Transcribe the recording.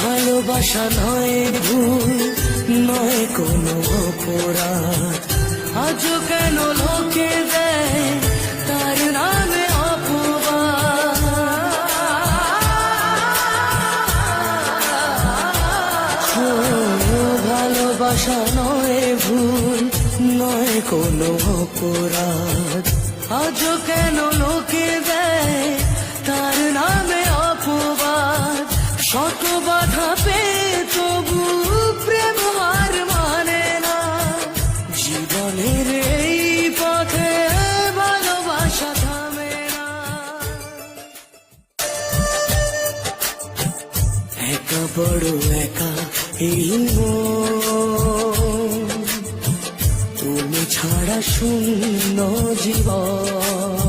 ভালোবাসা নয় ভুল, নয় কোনো অপরাধ, আজও কেন লোকে দেয় তার নামে অপবাদ। ভালোবাসা নয় ভুল, নয় কোনো অপরাধ, আজও কেন লোকে দেয় তার নামে অপবাদ। শত বাধা পেয়ে তবু প্রেম হার মানে না, জীবনের এই পথে ভালোবাসা থামে না। একা বড় একা এই মন, তুমি ছাড়া শূন্য জীবন।